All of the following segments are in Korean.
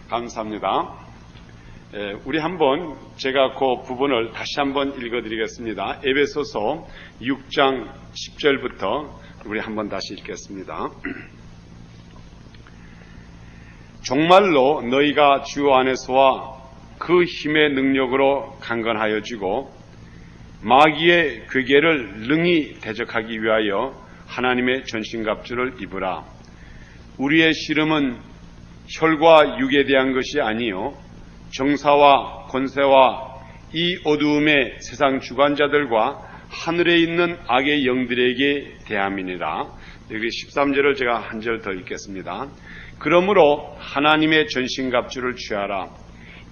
감사합니다. 우리 한번 제가 그 부분을 다시 한번 읽어드리겠습니다. 에베소서 6장 10절부터 우리 한번 다시 읽겠습니다. 정말로 너희가 주 안에서와 그 힘의 능력으로 강건하여지고 마귀의 괴계를 능히 대적하기 위하여 하나님의 전신갑주를 입으라. 우리의 씨름은 혈과 육에 대한 것이 아니요 정사와 권세와 이 어두움의 세상 주관자들과 하늘에 있는 악의 영들에게 대함이니라. 여기 13절을 제가 한 절 더 읽겠습니다. 그러므로 하나님의 전신갑주를 취하라.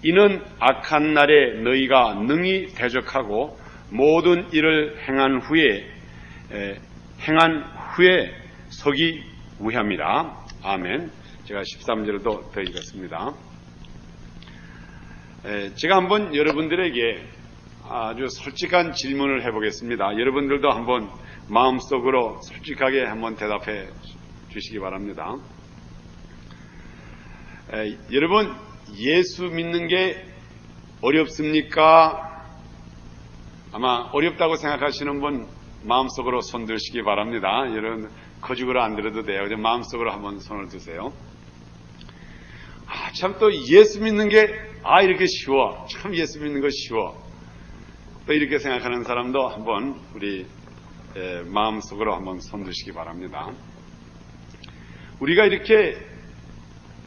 이는 악한 날에 너희가 능히 대적하고 모든 일을 행한 후에 서기 위함이라. 아멘. 제가 13절도 더 읽었습니다. 제가 한번 여러분들에게 아주 솔직한 질문을 해보겠습니다. 여러분들도 한번 마음속으로 솔직하게 한번 대답해 주시기 바랍니다. 여러분, 예수 믿는 게 어렵습니까? 아마 어렵다고 생각하시는 분 마음속으로 손 드시기 바랍니다. 여러분 거짓으로 안 들어도 돼요. 마음속으로 한번 손을 드세요. 참 또 예수 믿는 게 이렇게 쉬워. 참 예수 믿는 거 쉬워. 또 이렇게 생각하는 사람도 한번 우리 마음속으로 한번 손 드시기 바랍니다. 우리가 이렇게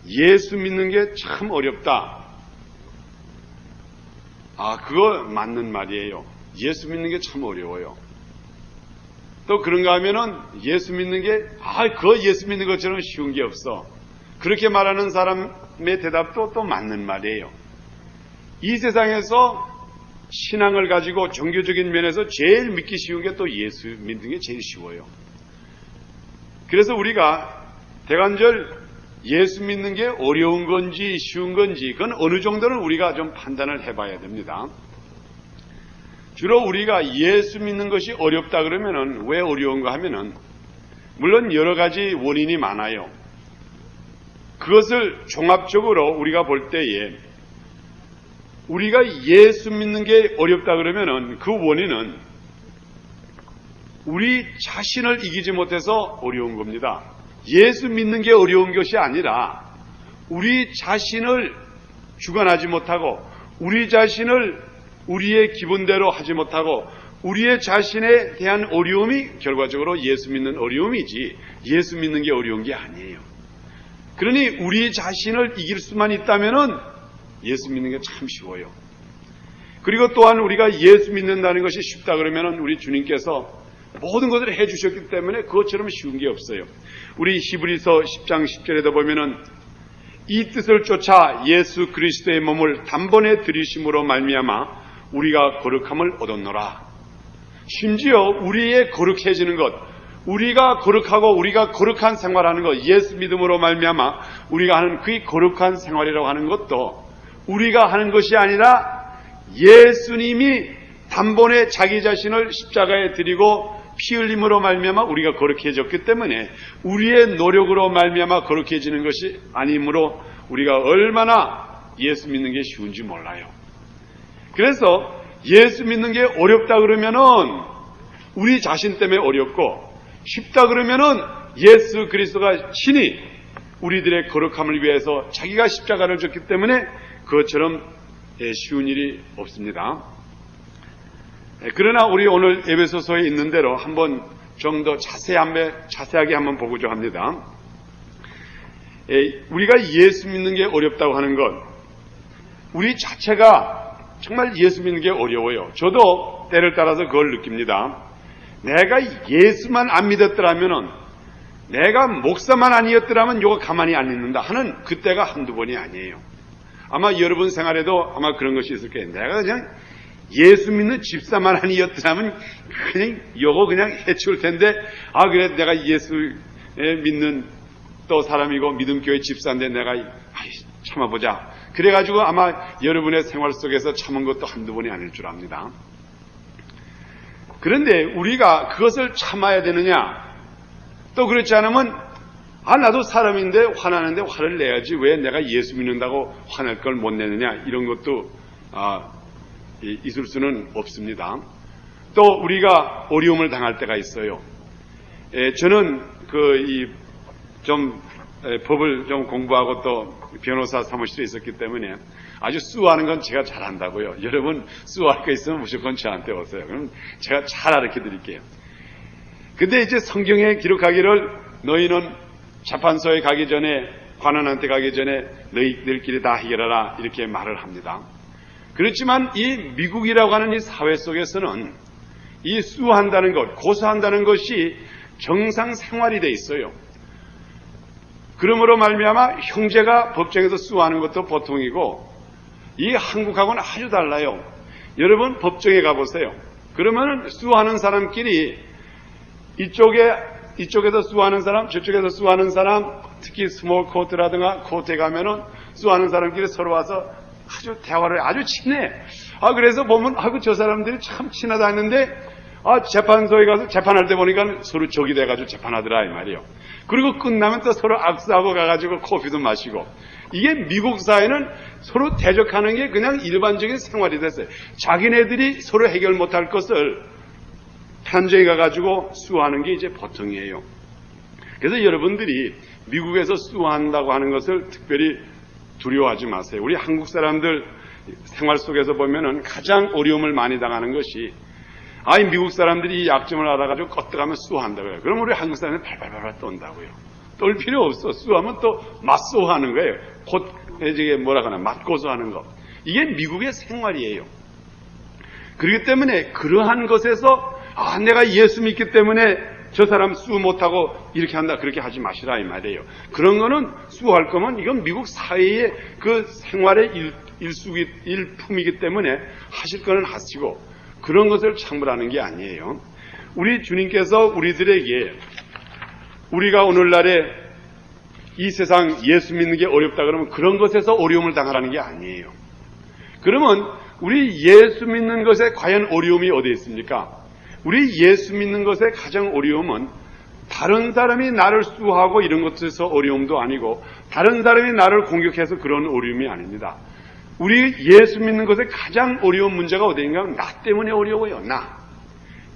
예수 믿는 게 참 어렵다. 그거 맞는 말이에요. 예수 믿는 게 참 어려워요. 또 그런가 하면은 예수 믿는 게 그거 예수 믿는 것처럼 쉬운 게 없어. 그렇게 말하는 사람의 대답도 또 맞는 말이에요. 이 세상에서 신앙을 가지고 종교적인 면에서 제일 믿기 쉬운 게 또 예수 믿는 게 제일 쉬워요. 그래서 우리가 대관절 예수 믿는 게 어려운 건지 쉬운 건지 그건 어느 정도는 우리가 좀 판단을 해봐야 됩니다. 주로 우리가 예수 믿는 것이 어렵다 그러면은 왜 어려운가 하면은 물론 여러 가지 원인이 많아요. 그것을 종합적으로 우리가 볼 때에 우리가 예수 믿는 게 어렵다 그러면은 그 원인은 우리 자신을 이기지 못해서 어려운 겁니다. 예수 믿는 게 어려운 것이 아니라 우리 자신을 주관하지 못하고 우리 자신을 우리의 기분대로 하지 못하고 우리의 자신에 대한 어려움이 결과적으로 예수 믿는 어려움이지 예수 믿는 게 어려운 게 아니에요. 그러니 우리 자신을 이길 수만 있다면은 예수 믿는 게 참 쉬워요. 그리고 또한 우리가 예수 믿는다는 것이 쉽다 그러면은 우리 주님께서 모든 것을 해주셨기 때문에 그것처럼 쉬운 게 없어요. 우리 히브리서 10장 10절에도 보면은 이 뜻을 쫓아 예수 그리스도의 몸을 단번에 들이심으로 말미암아 우리가 거룩함을 얻었노라. 심지어 우리의 거룩해지는 것, 우리가 거룩하고 우리가 거룩한 생활하는 것, 예수 믿음으로 말미암아 우리가 하는 그 거룩한 생활이라고 하는 것도 우리가 하는 것이 아니라 예수님이 단번에 자기 자신을 십자가에 드리고 피 흘림으로 말미암아 우리가 거룩해졌기 때문에 우리의 노력으로 말미암아 거룩해지는 것이 아니므로 우리가 얼마나 예수 믿는 게 쉬운지 몰라요. 그래서 예수 믿는 게 어렵다 그러면은 우리 자신 때문에 어렵고 쉽다 그러면은 예수 그리스도가 친히 우리들의 거룩함을 위해서 자기가 십자가를 졌기 때문에 그것처럼 쉬운 일이 없습니다. 그러나 우리 오늘 에베소서에 있는 대로 한번 좀 더 자세하게 한번 보고자 합니다. 우리가 예수 믿는 게 어렵다고 하는 것, 우리 자체가 정말 예수 믿는 게 어려워요. 저도 때를 따라서 그걸 느낍니다. 내가 예수만 안 믿었더라면은, 내가 목사만 아니었더라면 이거 가만히 안 있는다 하는 그때가 한두 번이 아니에요. 아마 여러분 생활에도 아마 그런 것이 있을 거예요. 내가 그냥 예수 믿는 집사만 아니었더라면 그냥 요거 그냥 해치울 텐데, 그래 내가 예수 믿는 또 사람이고 믿음교회 집사인데 내가 참아보자. 그래가지고 아마 여러분의 생활 속에서 참은 것도 한두 번이 아닐 줄 압니다. 그런데 우리가 그것을 참아야 되느냐? 또 그렇지 않으면 나도 사람인데 화나는데 화를 내야지 왜 내가 예수 믿는다고 화낼 걸 못 내느냐, 이런 것도 있을 수는 없습니다. 또 우리가 어려움을 당할 때가 있어요. 저는 법을 좀 공부하고 또 변호사 사무실에 있었기 때문에 아주 수호하는 건 제가 잘한다고요. 여러분 수호할 거 있으면 무조건 저한테 오세요. 그럼 제가 잘 가르쳐 드릴게요. 근데 이제 성경에 기록하기를 너희는 재판소에 가기 전에, 관원한테 가기 전에 너희들끼리 다 해결하라, 이렇게 말을 합니다. 그렇지만 이 미국이라고 하는 이 사회 속에서는 이 수호한다는 것, 고소한다는 것이 정상 생활이 돼 있어요. 그러므로 말미암아 형제가 법정에서 수호하는 것도 보통이고, 이 한국하고는 아주 달라요. 여러분 법정에 가보세요. 그러면 수호하는 사람끼리 이쪽에서 수호하는 사람, 저쪽에서 수호하는 사람, 특히 스몰 코트라든가 코트에 가면은 수호하는 사람끼리 서로 와서 아주 대화를 아주 친해. 그래서 보면 저 사람들이 참 친하다 했는데 재판소에 가서 재판할 때 보니까 서로 적이 돼가지고 재판하더라, 이 말이에요. 그리고 끝나면 또 서로 악수하고 가가지고 커피도 마시고. 이게 미국 사회는 서로 대적하는 게 그냥 일반적인 생활이 됐어요. 자기네들이 서로 해결 못할 것을 판정에 가가지고 수호하는 게 이제 보통이에요. 그래서 여러분들이 미국에서 수호한다고 하는 것을 특별히 두려워하지 마세요. 우리 한국 사람들 생활 속에서 보면은 가장 어려움을 많이 당하는 것이 미국 사람들이 이 약점을 알아가지고 껐다가면 수호한다고요. 그럼 우리 한국 사람들은 발발발발 떤다고요. 떨 필요 없어. 수호하면 또 맞소하는 거예요. 맞고소하는 거. 이게 미국의 생활이에요. 그렇기 때문에 그러한 것에서 내가 예수 믿기 때문에 저 사람 수호 못하고 이렇게 한다, 그렇게 하지 마시라, 이 말이에요. 그런 거는 수호할 거면 이건 미국 사회의 그 생활의 일품이기 때문에 하실 거는 하시고, 그런 것을 창물하는 게 아니에요. 우리 주님께서 우리들에게 우리가 오늘날에 이 세상 예수 믿는 게 어렵다 그러면 그런 것에서 어려움을 당하라는 게 아니에요. 그러면 우리 예수 믿는 것에 과연 어려움이 어디에 있습니까? 우리 예수 믿는 것의 가장 어려움은 다른 사람이 나를 수호하고 이런 것에서 어려움도 아니고, 다른 사람이 나를 공격해서 그런 어려움이 아닙니다. 우리 예수 믿는 것의 가장 어려운 문제가 어디인가 하면 나 때문에 어려워요.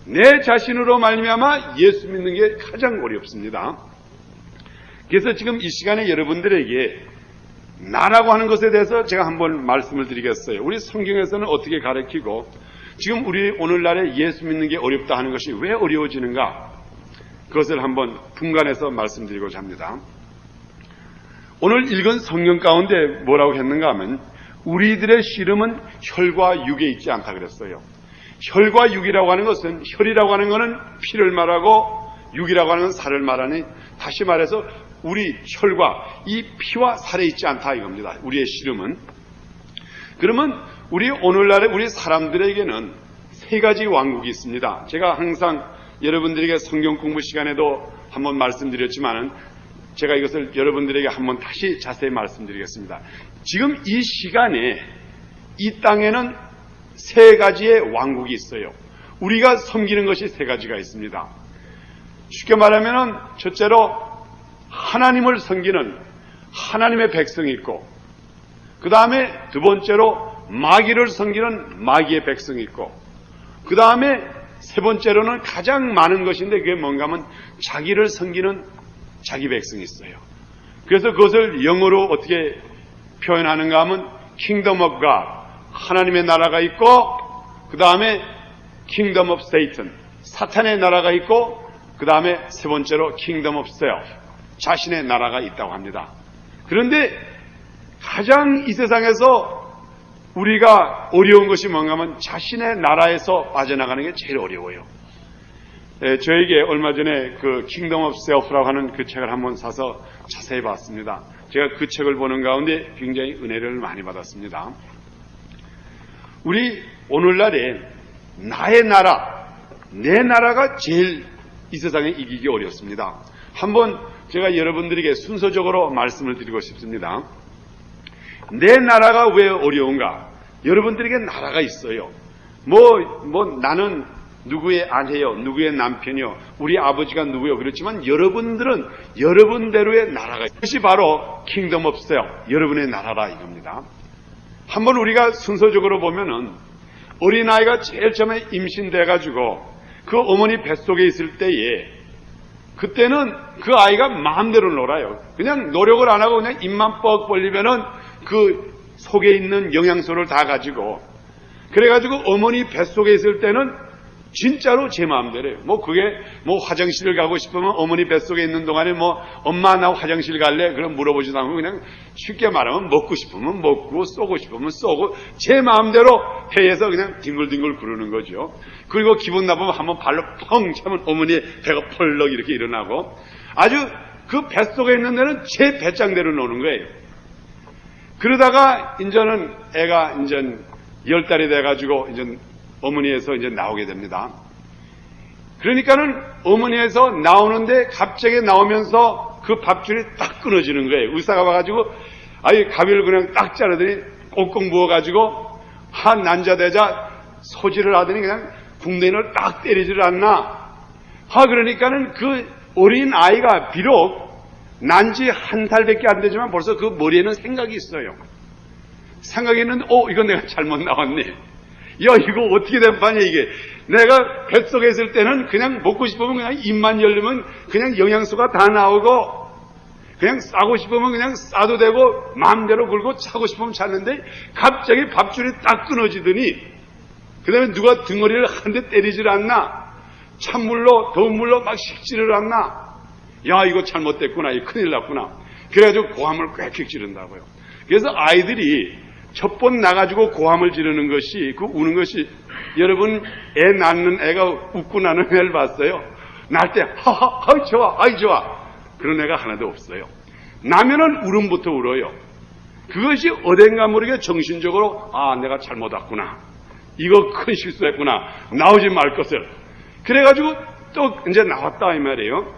내 자신으로 말미암아 예수 믿는 게 가장 어렵습니다. 그래서 지금 이 시간에 여러분들에게 나라고 하는 것에 대해서 제가 한번 말씀을 드리겠어요. 우리 성경에서는 어떻게 가르치고, 지금 우리 오늘날에 예수 믿는 게 어렵다 하는 것이 왜 어려워지는가, 그것을 한번 분간해서 말씀드리고자 합니다. 오늘 읽은 성경 가운데 뭐라고 했는가 하면 우리들의 씨름은 혈과 육에 있지 않다 그랬어요. 혈과 육이라고 하는 것은, 혈이라고 하는 것은 피를 말하고 육이라고 하는 건 살을 말하니, 다시 말해서 우리 혈과 이 피와 살에 있지 않다 이겁니다. 우리의 씨름은. 그러면 우리 오늘날의 우리 사람들에게는 세 가지 왕국이 있습니다. 제가 항상 여러분들에게 성경 공부 시간에도 한번 말씀드렸지만은 제가 이것을 여러분들에게 한번 다시 자세히 말씀드리겠습니다. 지금 이 시간에 이 땅에는 세 가지의 왕국이 있어요. 우리가 섬기는 것이 세 가지가 있습니다. 쉽게 말하면은 첫째로 하나님을 섬기는 하나님의 백성이 있고, 그 다음에 두 번째로 마귀를 섬기는 마귀의 백성이 있고, 그 다음에 세 번째로는 가장 많은 것인데 그게 뭔가 하면 자기를 섬기는 자기 백성이 있어요. 그래서 그것을 영어로 어떻게 표현하는가 하면 Kingdom of God, 하나님의 나라가 있고, 그 다음에 Kingdom of Satan, 사탄의 나라가 있고, 그 다음에 세 번째로 Kingdom of Self, 자신의 나라가 있다고 합니다. 그런데 가장 이 세상에서 우리가 어려운 것이 뭔가 하면 자신의 나라에서 빠져나가는 게 제일 어려워요. 저에게 얼마 전에 그 Kingdom of Self라고 하는 그 책을 한번 사서 자세히 봤습니다. 제가 그 책을 보는 가운데 굉장히 은혜를 많이 받았습니다. 우리 오늘날에 나의 나라, 내 나라가 제일 이 세상에 이기기 어렵습니다. 한번 제가 여러분들에게 순서적으로 말씀을 드리고 싶습니다. 내 나라가 왜 어려운가? 여러분들에게 나라가 있어요. 나는 누구의 아내요, 누구의 남편이요, 우리 아버지가 누구요. 그렇지만 여러분들은 여러분대로의 나라가, 그것이 바로 킹덤 없어요. 여러분의 나라라 이겁니다. 한번 우리가 순서적으로 보면은 어린아이가 제일 처음에 임신돼가지고 그 어머니 뱃속에 있을 때에 그때는 그 아이가 마음대로 놀아요. 그냥 노력을 안 하고 그냥 입만 뻑 벌리면은 그 속에 있는 영양소를 다 가지고, 그래가지고 어머니 뱃속에 있을 때는 진짜로 제 마음대로요. 그게 화장실을 가고 싶으면 어머니 뱃속에 있는 동안에 엄마 나 화장실 갈래? 그럼 물어보지도 않고 그냥 쉽게 말하면 먹고 싶으면 먹고 쏘고 싶으면 쏘고 제 마음대로 해서 그냥 뒹굴뒹굴 구르는 거죠. 그리고 기분 나쁘면 한번 발로 펑 차면 어머니의 배가 펄럭 이렇게 일어나고, 아주 그 뱃속에 있는 데는 제 배짱대로 노는 거예요. 그러다가 이제는 애가 이제 10달이 돼가지고 이제 어머니에서 이제 나오게 됩니다. 그러니까는 어머니에서 나오는데 갑자기 나오면서 그 밥줄이 딱 끊어지는 거예요. 의사가 와가지고 아예 가위를 그냥 딱 자르더니 꼭꼭 부어가지고 한 난자대자 소지를 하더니 그냥 궁뎅이를 딱 때리지를 않나. 그러니까는 그 어린 아이가 비록 난지 한 달밖에 안 되지만 벌써 그 머리에는 생각이 있어요. 생각이 있는데 이거 내가 잘못 나왔네. 야, 이거 어떻게 된 판이야, 이게. 내가 뱃속에 있을 때는 그냥 먹고 싶으면 그냥 입만 열리면 그냥 영양소가 다 나오고, 그냥 싸고 싶으면 그냥 싸도 되고, 마음대로 굴고 차고 싶으면 찼는데, 갑자기 밥줄이 딱 끊어지더니, 그 다음에 누가 등어리를 한 대 때리질 않나? 찬물로, 더운 물로 막 식지를 않나? 야, 이거 잘못됐구나, 이거 큰일 났구나. 그래가지고 고함을 꽥꽥 지른다고요. 그래서 아이들이 첫 번 나가지고 고함을 지르는 것이, 그 우는 것이, 여러분 애 낳는 애가 웃고 나는 애를 봤어요? 낳을 때 하하 아이 좋아 아이 좋아 그런 애가 하나도 없어요. 나면은 울음부터 울어요. 그것이 어딘가 모르게 정신적으로 내가 잘못 왔구나, 이거 큰 실수했구나, 나오지 말 것을. 그래가지고 또 이제 나왔다 이 말이에요.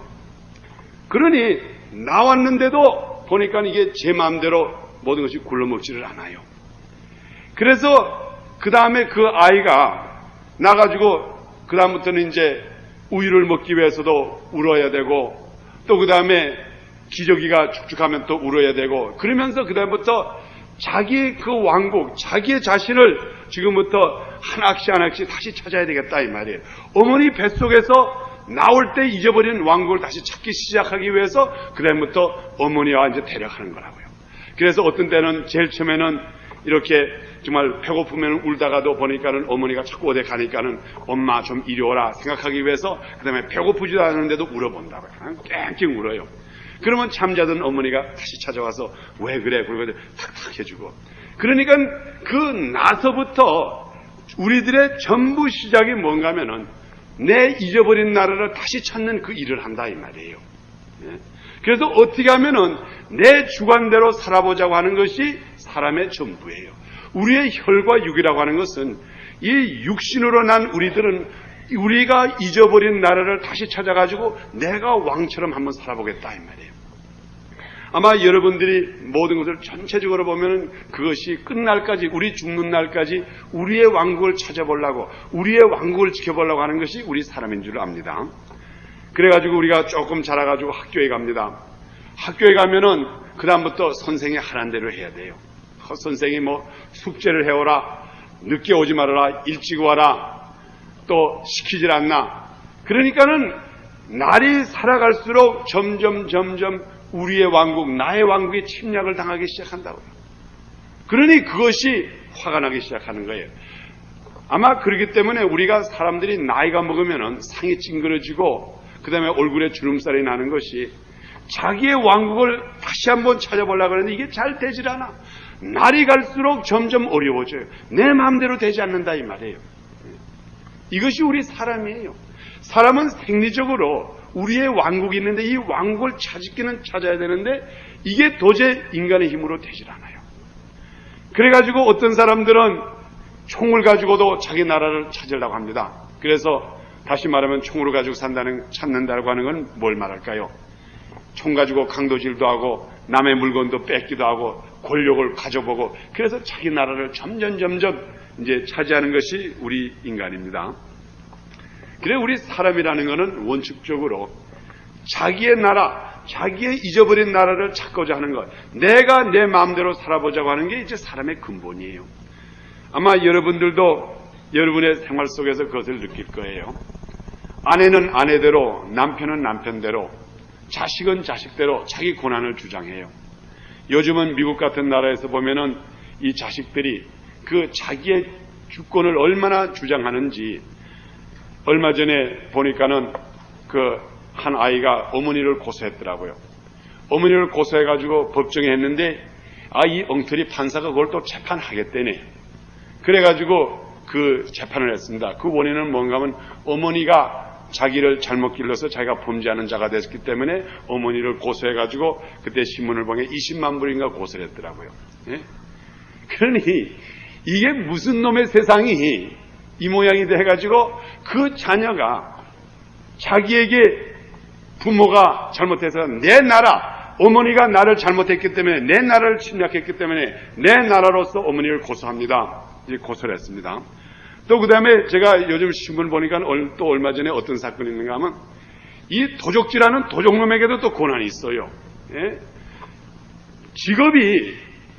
그러니 나왔는데도 보니까 이게 제 마음대로 모든 것이 굴러먹지를 않아요. 그래서 그 다음에 그 아이가 나가지고 그 다음부터는 이제 우유를 먹기 위해서도 울어야 되고, 또 그 다음에 기저귀가 축축하면 또 울어야 되고, 그러면서 그 다음부터 자기 그 왕국, 자기의 자신을 지금부터 하나씩 하나씩 다시 찾아야 되겠다 이 말이에요. 어머니 뱃속에서 나올 때 잊어버린 왕국을 다시 찾기 시작하기 위해서 그 다음부터 어머니와 이제 대력하는 거라고요. 그래서 어떤 때는 제일 처음에는 이렇게 정말 배고프면 울다가도 보니까는 어머니가 자꾸 어디 가니까는 엄마 좀 이리 오라 생각하기 위해서 그 다음에 배고프지도 않은데도 울어본다고요. 깽깽 울어요. 그러면 잠자던 어머니가 다시 찾아와서 왜 그래? 그러고 탁탁 해주고. 그러니까 그 나서부터 우리들의 전부 시작이 뭔가 하면은 내 잊어버린 나라를 다시 찾는 그 일을 한다 이 말이에요. 그래서 어떻게 하면은 내 주관대로 살아보자고 하는 것이 사람의 전부예요. 우리의 혈과 육이라고 하는 것은 이 육신으로 난 우리들은 우리가 잊어버린 나라를 다시 찾아가지고 내가 왕처럼 한번 살아보겠다 이 말이에요. 아마 여러분들이 모든 것을 전체적으로 보면은 그것이 끝날까지, 우리 죽는 날까지 우리의 왕국을 찾아보려고, 우리의 왕국을 지켜보려고 하는 것이 우리 사람인 줄 압니다. 그래가지고 우리가 조금 자라가지고 학교에 갑니다. 학교에 가면은 그 다음부터 선생이 하라는 대로 해야 돼요. 선생이 숙제를 해오라, 늦게 오지 말아라, 일찍 와라, 또 시키질 않나. 그러니까는 날이 살아갈수록 점점 우리의 왕국, 나의 왕국이 침략을 당하기 시작한다고요. 그러니 그것이 화가 나기 시작하는 거예요. 아마 그렇기 때문에 우리가 사람들이 나이가 먹으면은 상이 찡그러지고 그 다음에 얼굴에 주름살이 나는 것이 자기의 왕국을 다시 한번 찾아보려고 하는데 이게 잘 되질 않아. 날이 갈수록 점점 어려워져요. 내 마음대로 되지 않는다 이 말이에요. 이것이 우리 사람이에요. 사람은 생리적으로 우리의 왕국이 있는데 이 왕국을 찾기는 찾아야 되는데 이게 도저히 인간의 힘으로 되질 않아요. 그래가지고 어떤 사람들은 총을 가지고도 자기 나라를 찾으려고 합니다. 그래서 다시 말하면 총으로 가지고 찾는다고 하는 건 뭘 말할까요? 총 가지고 강도질도 하고 남의 물건도 뺏기도 하고 권력을 가져보고 그래서 자기 나라를 점점 이제 차지하는 것이 우리 인간입니다. 그래 우리 사람이라는 것은 원칙적으로 자기의 나라, 자기의 잊어버린 나라를 찾고자 하는 것, 내가 내 마음대로 살아보자고 하는 게 이제 사람의 근본이에요. 아마 여러분들도 여러분의 생활 속에서 그것을 느낄 거예요. 아내는 아내대로, 남편은 남편대로, 자식은 자식대로 자기 고난을 주장해요. 요즘은 미국 같은 나라에서 보면은 이 자식들이 그 자기의 주권을 얼마나 주장하는지, 얼마 전에 보니까는 그 한 아이가 어머니를 고소했더라고요. 어머니를 고소해가지고 법정에 했는데 이 엉터리 판사가 그걸 또 재판하겠다네. 그래가지고 그 재판을 했습니다. 그 원인은 뭔가 하면 어머니가 자기를 잘못 길러서 자기가 범죄하는 자가 됐기 때문에 어머니를 고소해가지고 그때 신문을 보니 20만 불인가 고소를 했더라고요. 예? 그러니 이게 무슨 놈의 세상이 이 모양이 돼가지고 그 자녀가 자기에게 부모가 잘못해서 내 나라, 어머니가 나를 잘못했기 때문에 내 나라를 침략했기 때문에 내 나라로서 어머니를 고소합니다. 이제 고소를 했습니다. 또 그 다음에 제가 요즘 신문 보니까 또 얼마 전에 어떤 사건이 있는가 하면 이 도적질하는 도적놈에게도 또 고난이 있어요. 예? 직업이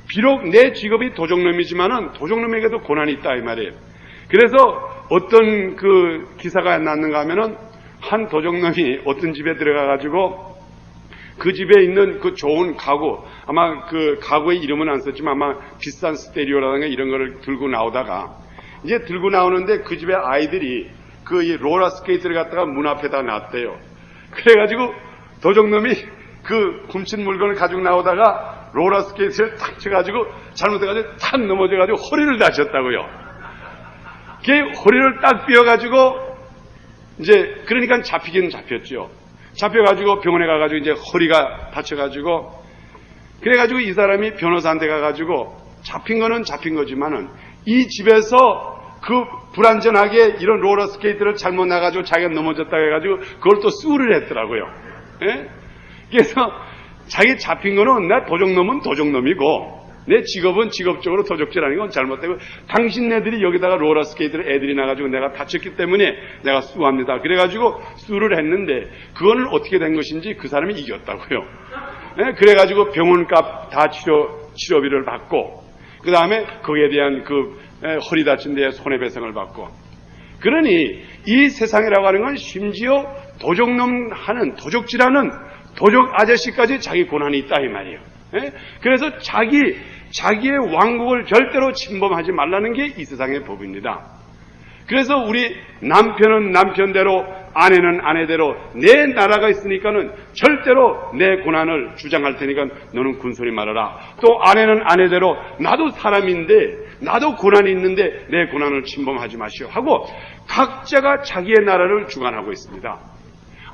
비록 내 직업이 도적놈이지만은 도적놈에게도 고난이 있다 이 말이에요. 그래서 어떤 그 기사가 났는가 하면은 한 도적놈이 어떤 집에 들어가가지고 그 집에 있는 그 좋은 가구, 아마 그 가구의 이름은 안 썼지만 아마 비싼 스테레오라든가 이런 거를 들고 나오다가 이제 들고 나오는데 그 집에 아이들이 그 롤러 스케이트를 갖다가 문 앞에다 놨대요. 그래가지고 도적놈이 그 훔친 물건을 가지고 나오다가 롤러 스케이트를 탁 쳐가지고 잘못해가지고 탁 넘어져가지고 허리를 다쳤다고요. 그게 허리를 딱 삐어가지고 이제 그러니까 잡히기는 잡혔죠. 잡혀가지고 병원에 가가지고 이제 허리가 다쳐가지고 그래가지고 이 사람이 변호사한테 가가지고 잡힌 거는 잡힌 거지만은 이 집에서 그 불안전하게 이런 롤러스케이트를 잘못 나가지고 자기가 넘어졌다고 해가지고 그걸 또 수를 했더라고요. 예? 그래서 자기 잡힌 거는 나 도적놈은 도적놈이고 내 직업은 직업적으로 도적질하는 건 잘못되고 당신네들이 여기다가 롤러스케이트를 애들이 나가지고 내가 다쳤기 때문에 내가 수합니다. 그래가지고 수를 했는데 그거는 어떻게 된 것인지 그 사람이 이겼다고요. 네? 그래가지고 병원값 다 치료비를 받고 그 다음에 거기에 대한 그 허리 다친 데에 손해배상을 받고 그러니 이 세상이라고 하는 건 심지어 도적놈 하는 도적질하는 도적 아저씨까지 자기 고난이 있다 이 말이에요. 네? 그래서 자기의 왕국을 절대로 침범하지 말라는 게 이 세상의 법입니다. 그래서 우리 남편은 남편대로 아내는 아내대로 내 나라가 있으니까는 절대로 내 고난을 주장할 테니까 너는 군소리 말아라. 또 아내는 아내대로 나도 사람인데 나도 고난이 있는데 내 고난을 침범하지 마시오 하고 각자가 자기의 나라를 주관하고 있습니다.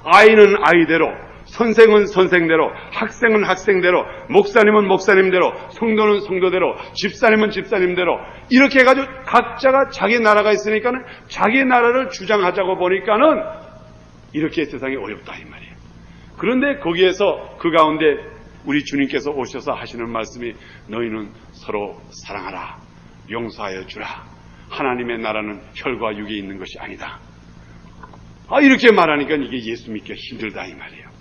아이는 아이대로 선생은 선생대로, 학생은 학생대로, 목사님은 목사님대로, 성도는 성도대로, 집사님은 집사님대로 이렇게 해가지고 각자가 자기 나라가 있으니까는 자기 나라를 주장하자고 보니까는 이렇게 세상이 어렵다 이 말이에요. 그런데 거기에서 그 가운데 우리 주님께서 오셔서 하시는 말씀이 너희는 서로 사랑하라, 용서하여 주라. 하나님의 나라는 혈과 육에 있는 것이 아니다. 이렇게 말하니까 이게 예수 믿기가 힘들다 이 말이에요.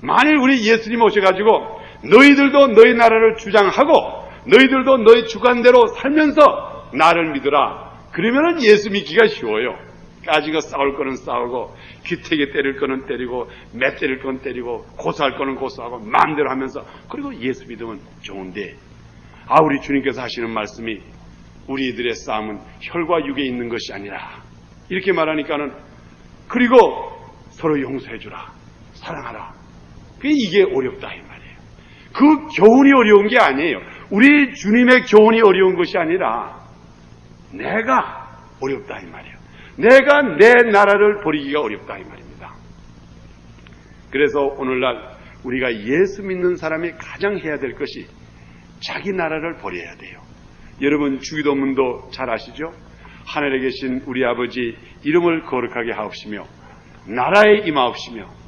만일 우리 예수님 오셔가지고 너희들도 너희 나라를 주장하고 너희들도 너희 주관대로 살면서 나를 믿으라. 그러면은 예수 믿기가 쉬워요. 까지고 싸울 거는 싸우고 귀태게 때릴 거는 때리고 매 때릴 거는 때리고 고소할 거는 고소하고 마음대로 하면서 그리고 예수 믿으면 좋은데 우리 주님께서 하시는 말씀이 우리들의 싸움은 혈과 육에 있는 것이 아니라 이렇게 말하니까는 그리고 서로 용서해주라. 사랑하라. 이게 어렵다 이 말이에요. 그 교훈이 어려운 게 아니에요. 우리 주님의 교훈이 어려운 것이 아니라 내가 어렵다 이 말이에요. 내가 내 나라를 버리기가 어렵다 이 말입니다. 그래서 오늘날 우리가 예수 믿는 사람이 가장 해야 될 것이 자기 나라를 버려야 돼요. 여러분 주기도문도 잘 아시죠? 하늘에 계신 우리 아버지 이름을 거룩하게 하옵시며 나라에 임하옵시며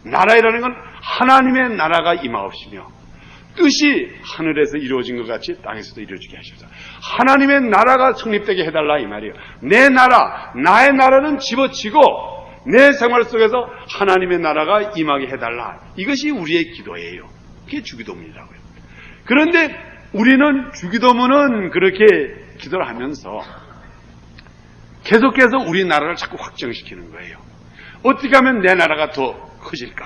나라이라는 건 하나님의 나라가 임하옵시며 뜻이 하늘에서 이루어진 것 같이 땅에서도 이루어지게 하셔서 하나님의 나라가 성립되게 해달라 이 말이에요. 내 나라, 나의 나라는 집어치고 내 생활 속에서 하나님의 나라가 임하게 해달라. 이것이 우리의 기도예요. 그게 주기도문이라고요. 그런데 우리는 주기도문은 그렇게 기도를 하면서 계속해서 우리나라를 자꾸 확정시키는 거예요. 어떻게 하면 내 나라가 더 커질까?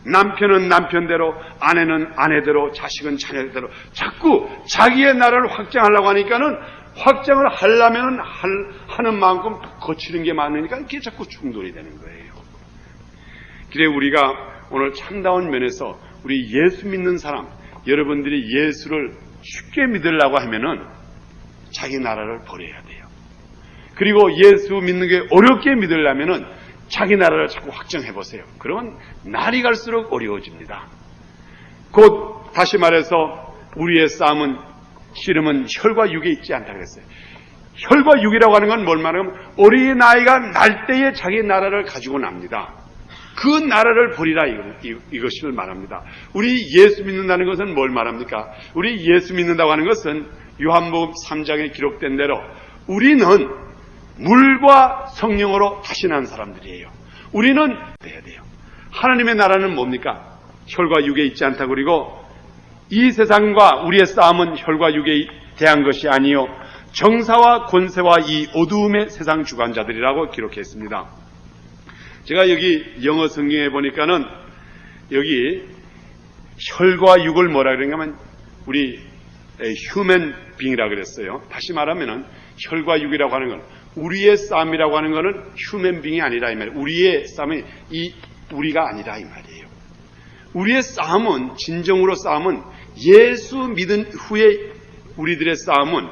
남편은 남편대로, 아내는 아내대로, 자식은 자녀대로 자꾸 자기의 나라를 확장하려고 하니까는 확장을 하려면 하는 만큼 거치는 게 많으니까 이게 자꾸 충돌이 되는 거예요. 그래 우리가 오늘 참다운 면에서 우리 예수 믿는 사람, 여러분들이 예수를 쉽게 믿으려고 하면은 자기 나라를 버려야 돼요. 그리고 예수 믿는 게 어렵게 믿으려면은 자기 나라를 자꾸 확정해 보세요. 그러면 날이 갈수록 어려워집니다. 곧 다시 말해서 우리의 싸움은 씨름은 혈과 육에 있지 않다 그랬어요. 혈과 육이라고 하는 건 뭘 말하면 어린아이가 날 때에 자기 나라를 가지고 납니다. 그 나라를 버리라 이것을 말합니다. 우리 예수 믿는다는 것은 뭘 말합니까? 우리 예수 믿는다고 하는 것은 요한복음 3장에 기록된 대로 우리는 물과 성령으로 다시 난 사람들이에요. 우리는 돼야 돼요. 하나님의 나라는 뭡니까? 혈과 육에 있지 않다. 그리고 이 세상과 우리의 싸움은 혈과 육에 대한 것이 아니요 정사와 권세와 이 어두움의 세상 주관자들이라고 기록했습니다. 제가 여기 영어 성경에 보니까는 여기 혈과 육을 뭐라 그러냐면 우리 휴먼 빙이라 그랬어요. 다시 말하면은 혈과 육이라고 하는 건 우리의 싸움이라고 하는 것은 휴먼 빙이 아니라 이 말이에요. 우리의 싸움이 우리가 아니라 이 말이에요. 우리의 싸움은 진정으로 싸움은 예수 믿은 후에 우리들의 싸움은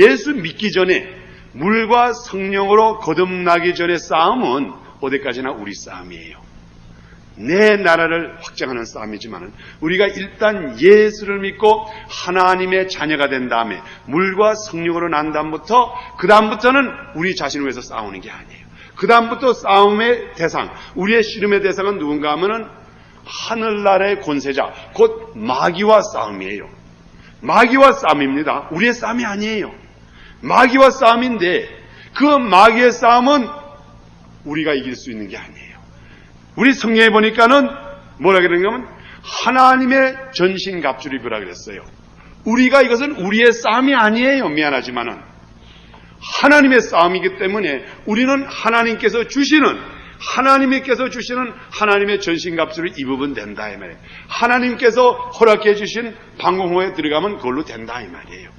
예수 믿기 전에 물과 성령으로 거듭나기 전의 싸움은 어디까지나 우리 싸움이에요. 내 나라를 확장하는 싸움이지만 우리가 일단 예수를 믿고 하나님의 자녀가 된 다음에 물과 성령으로 난 다음부터 그 다음부터는 우리 자신을 위해서 싸우는 게 아니에요. 그 다음부터 싸움의 대상, 우리의 씨름의 대상은 누군가 하면은 하늘나라의 권세자, 곧 마귀와 싸움이에요. 마귀와 싸움입니다. 우리의 싸움이 아니에요. 마귀와 싸움인데 그 마귀의 싸움은 우리가 이길 수 있는 게 아니에요. 우리 성경에 보니까는 뭐라 그러냐면 하나님의 전신갑주를 입으라 그랬어요. 우리가 이것은 우리의 싸움이 아니에요. 미안하지만은 하나님의 싸움이기 때문에 우리는 하나님께서 주시는 하나님의 전신갑주를 입으면 된다 이 말이에요. 하나님께서 허락해 주신 방공호에 들어가면 그걸로 된다 이 말이에요.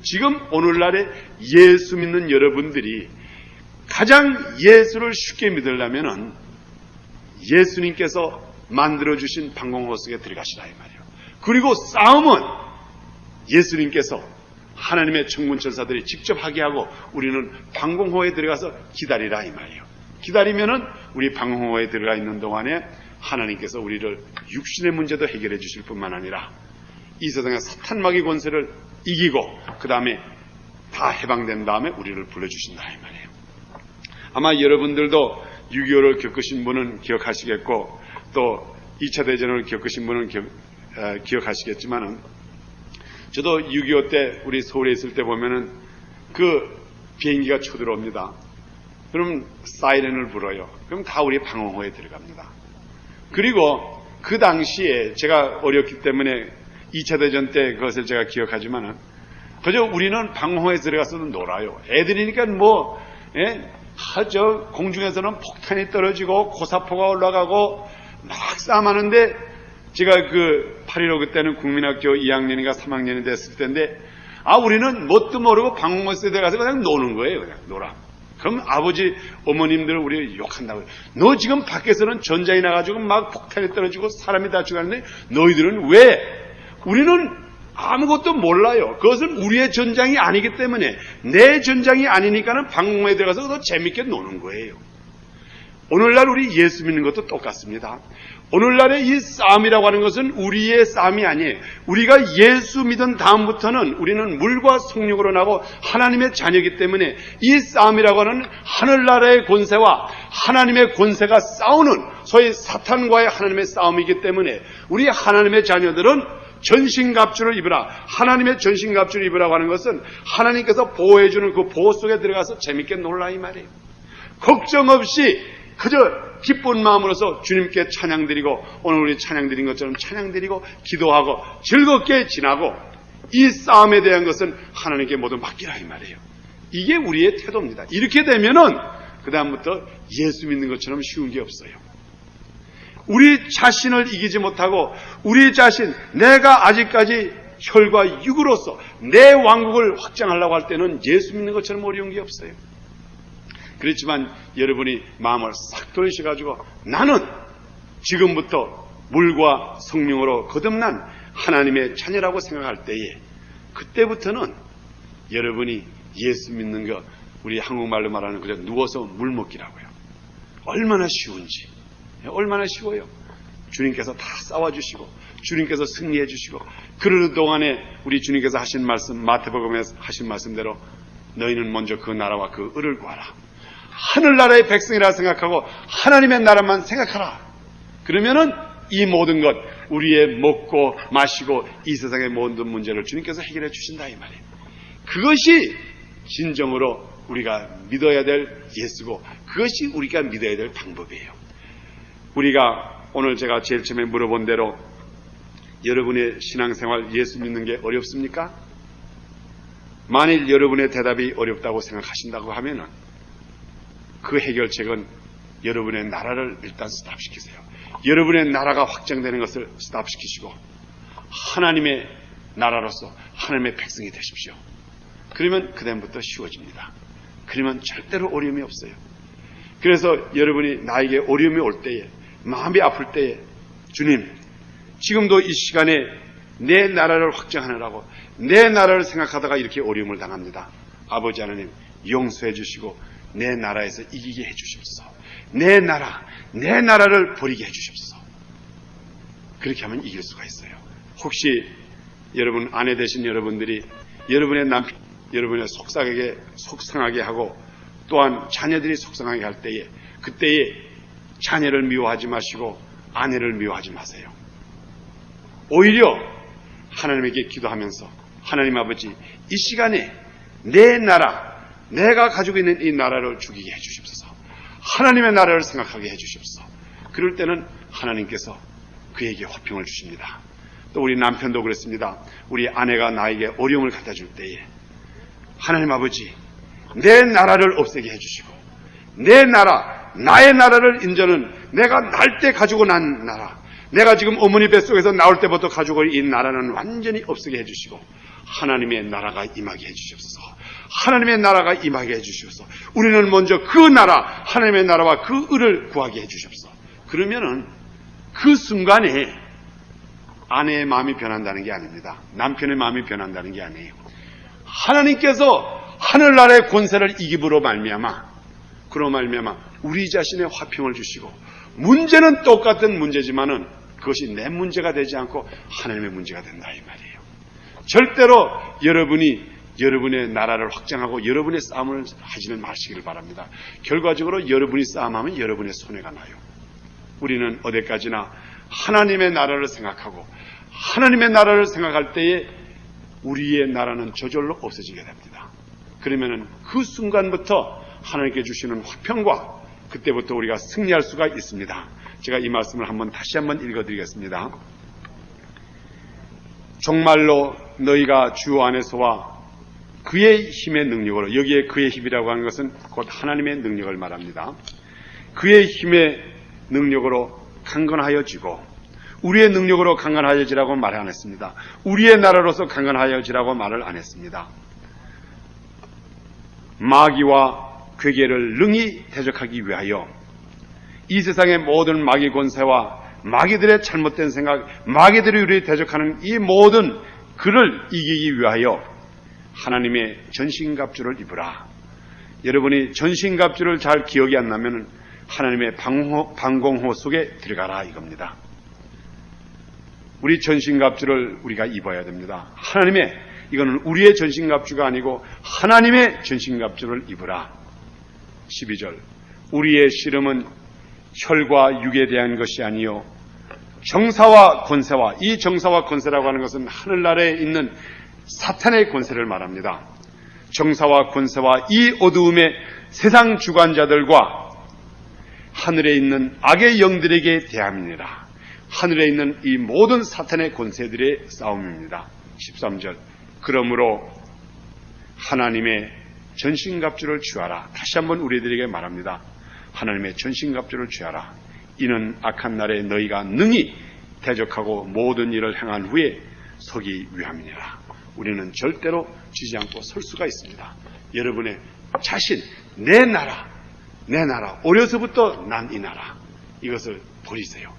지금 오늘날에 예수 믿는 여러분들이 가장 예수를 쉽게 믿으려면은 예수님께서 만들어주신 방공호 속에 들어가시라 이 말이에요. 그리고 싸움은 예수님께서 하나님의 천군천사들이 직접 하게 하고 우리는 방공호에 들어가서 기다리라 이 말이에요. 기다리면은 우리 방공호에 들어가 있는 동안에 하나님께서 우리를 육신의 문제도 해결해 주실 뿐만 아니라 이 세상의 사탄 마귀 권세를 이기고 그 다음에 다 해방된 다음에 우리를 불러주신다 이 말이에요. 아마 여러분들도 6.25를 겪으신 분은 기억하시겠고 또 2차 대전을 겪으신 분은 기억하시겠지만은 저도 6.25 때 우리 서울에 있을 때 보면은 그 비행기가 쳐들어옵니다. 그럼 사이렌을 불어요. 그럼 다 우리 방공호에 들어갑니다. 그리고 그 당시에 제가 어렸기 때문에 2차 대전 때 그것을 제가 기억하지만은 그저 우리는 방공호에 들어가서도 놀아요. 애들이니까 뭐 하죠. 공중에서는 폭탄이 떨어지고 고사포가 올라가고 막 싸움하는데 제가 그 8.15 그때는 국민학교 2학년인가 3학년이 됐을 때인데 우리는 뭣도 모르고 방공호에 들어가서 그냥 노는 거예요. 그냥 놀아. 그럼 아버지 어머님들 우리 욕한다고요. 너 지금 밖에서는 전장이 나가지고 막 폭탄이 떨어지고 사람이 다 죽었는데 너희들은 왜? 우리는 아무것도 몰라요. 그것은 우리의 전장이 아니기 때문에 내 전장이 아니니까는 방공호에 들어가서 더 재밌게 노는 거예요. 오늘날 우리 예수 믿는 것도 똑같습니다. 오늘날의 이 싸움이라고 하는 것은 우리의 싸움이 아니에요. 우리가 예수 믿은 다음부터는 우리는 물과 성령으로 나고 하나님의 자녀이기 때문에 이 싸움이라고 하는 하늘나라의 권세와 하나님의 권세가 싸우는 소위 사탄과의 하나님의 싸움이기 때문에 우리 하나님의 자녀들은 전신갑주를 입으라. 하나님의 전신갑주를 입으라고 하는 것은 하나님께서 보호해주는 그 보호 속에 들어가서 재밌게 놀라 이 말이에요. 걱정 없이 그저 기쁜 마음으로서 주님께 찬양드리고 오늘 우리 찬양드린 것처럼 찬양드리고 기도하고 즐겁게 지나고 이 싸움에 대한 것은 하나님께 모두 맡기라 이 말이에요. 이게 우리의 태도입니다. 이렇게 되면은 그 다음부터 예수 믿는 것처럼 쉬운 게 없어요. 우리 자신을 이기지 못하고 우리 자신 내가 아직까지 혈과 육으로서 내 왕국을 확장하려고 할 때는 예수 믿는 것처럼 어려운 게 없어요. 그렇지만 여러분이 마음을 싹 돌리셔가지고 나는 지금부터 물과 성령으로 거듭난 하나님의 자녀라고 생각할 때에 그때부터는 여러분이 예수 믿는 거 우리 한국말로 말하는 그저 누워서 물 먹기라고요. 얼마나 쉬운지. 얼마나 쉬워요. 주님께서 다 싸워주시고 주님께서 승리해 주시고 그러는 동안에 우리 주님께서 하신 말씀 마태복음에 하신 말씀대로 너희는 먼저 그 나라와 그 의를 구하라. 하늘나라의 백성이라 생각하고 하나님의 나라만 생각하라. 그러면은 이 모든 것 우리의 먹고 마시고 이 세상의 모든 문제를 주님께서 해결해 주신다 이 말이에요. 그것이 진정으로 우리가 믿어야 될 예수고 그것이 우리가 믿어야 될 방법이에요. 우리가 오늘 제가 제일 처음에 물어본 대로 여러분의 신앙생활 예수 믿는 게 어렵습니까? 만일 여러분의 대답이 어렵다고 생각하신다고 하면은 그 해결책은 여러분의 나라를 일단 스탑시키세요. 여러분의 나라가 확장되는 것을 스탑시키시고 하나님의 나라로서 하나님의 백성이 되십시오. 그러면 그다음부터 쉬워집니다. 그러면 절대로 어려움이 없어요. 그래서 여러분이 나에게 어려움이 올 때에 마음이 아플 때에 주님 지금도 이 시간에 내 나라를 확장하느라고 내 나라를 생각하다가 이렇게 어려움을 당합니다. 아버지 하나님 용서해 주시고 내 나라에서 이기게 해 주십시오. 내 나라를 버리게 해 주십시오. 그렇게 하면 이길 수가 있어요. 혹시 여러분 아내 되신 여러분들이 여러분의 남편 여러분의 속상하게 하고 또한 자녀들이 속상하게 할 때에 그때에 자녀를 미워하지 마시고 아내를 미워하지 마세요. 오히려 하나님에게 기도하면서 하나님 아버지 이 시간에 내 나라 내가 가지고 있는 이 나라를 죽이게 해주십소서. 하나님의 나라를 생각하게 해주십소서. 그럴 때는 하나님께서 그에게 화평을 주십니다. 또 우리 남편도 그렇습니다. 우리 아내가 나에게 어려움을 갖다 줄 때에 하나님 아버지 내 나라를 없애게 해주시고 내 나라 나의 나라를 인저는 내가 날 때 가지고 난 나라 내가 지금 어머니 뱃속에서 나올 때부터 가지고 이 나라는 완전히 없애게 해주시고 하나님의 나라가 임하게 해주시옵소서. 하나님의 나라가 임하게 해주시옵소서. 우리는 먼저 그 나라 하나님의 나라와 그 의를 구하게 해주시옵소서. 그러면은 그 순간에 아내의 마음이 변한다는 게 아닙니다. 남편의 마음이 변한다는 게 아니에요. 하나님께서 하늘나라의 권세를 이김으로 말미암아 우리 자신의 화평을 주시고 문제는 똑같은 문제지만은 그것이 내 문제가 되지 않고 하나님의 문제가 된다 이 말이에요. 절대로 여러분의 나라를 확장하고 여러분의 싸움을 하지는 마시기를 바랍니다. 결과적으로 여러분이 싸움하면 여러분의 손해가 나요. 우리는 어디까지나 하나님의 나라를 생각하고 하나님의 나라를 생각할 때에 우리의 나라는 저절로 없어지게 됩니다. 그러면은 그 순간부터 하나님께 주시는 화평과 그때부터 우리가 승리할 수가 있습니다. 제가 이 말씀을 다시 한번 읽어드리겠습니다. 정말로 너희가 주 안에서와 그의 힘의 능력으로 여기에 그의 힘이라고 하는 것은 곧 하나님의 능력을 말합니다. 그의 힘의 능력으로 강건하여지고 우리의 능력으로 강건하여지라고 말을 안 했습니다. 우리의 나라로서 강건하여지라고 말을 안 했습니다. 마귀와 괴계를 능히 대적하기 위하여 이 세상의 모든 마귀 권세와 마귀들의 잘못된 생각, 마귀들이 우리를 대적하는 이 모든 그를 이기기 위하여 하나님의 전신갑주를 입으라. 여러분이 전신갑주를 잘 기억이 안 나면 하나님의 방공호 속에 들어가라 이겁니다. 우리 전신갑주를 우리가 입어야 됩니다. 이거는 우리의 전신갑주가 아니고 하나님의 전신갑주를 입으라. 12절 우리의 씨름은 혈과 육에 대한 것이 아니요 정사와 권세와, 이 정사와 권세라고 하는 것은 하늘나라에 있는 사탄의 권세를 말합니다. 정사와 권세와 이 어두움의 세상 주관자들과 하늘에 있는 악의 영들에게 대함이니라. 하늘에 있는 이 모든 사탄의 권세들의 싸움입니다. 13절. 그러므로 하나님의 전신갑주를 취하라. 다시 한번 우리들에게 말합니다. 하나님의 전신갑주를 취하라. 이는 악한 날에 너희가 능히 대적하고 모든 일을 행한 후에 서기 위함이니라. 우리는 절대로 지지 않고 설 수가 있습니다. 여러분의 자신, 내 나라, 어려서부터 난 이 나라, 이것을 버리세요.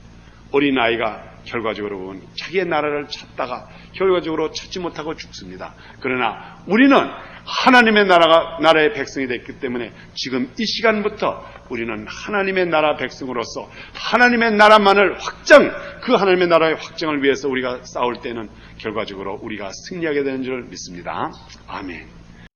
어린아이가 결과적으로 보면 자기의 나라를 찾다가 결과적으로 찾지 못하고 죽습니다. 그러나 우리는 하나님의 나라의 백성이 됐기 때문에 지금 이 시간부터 우리는 하나님의 나라 백성으로서 하나님의 나라만을 그 하나님의 나라의 확정을 위해서 우리가 싸울 때는 결과적으로 우리가 승리하게 되는 줄 믿습니다. 아멘.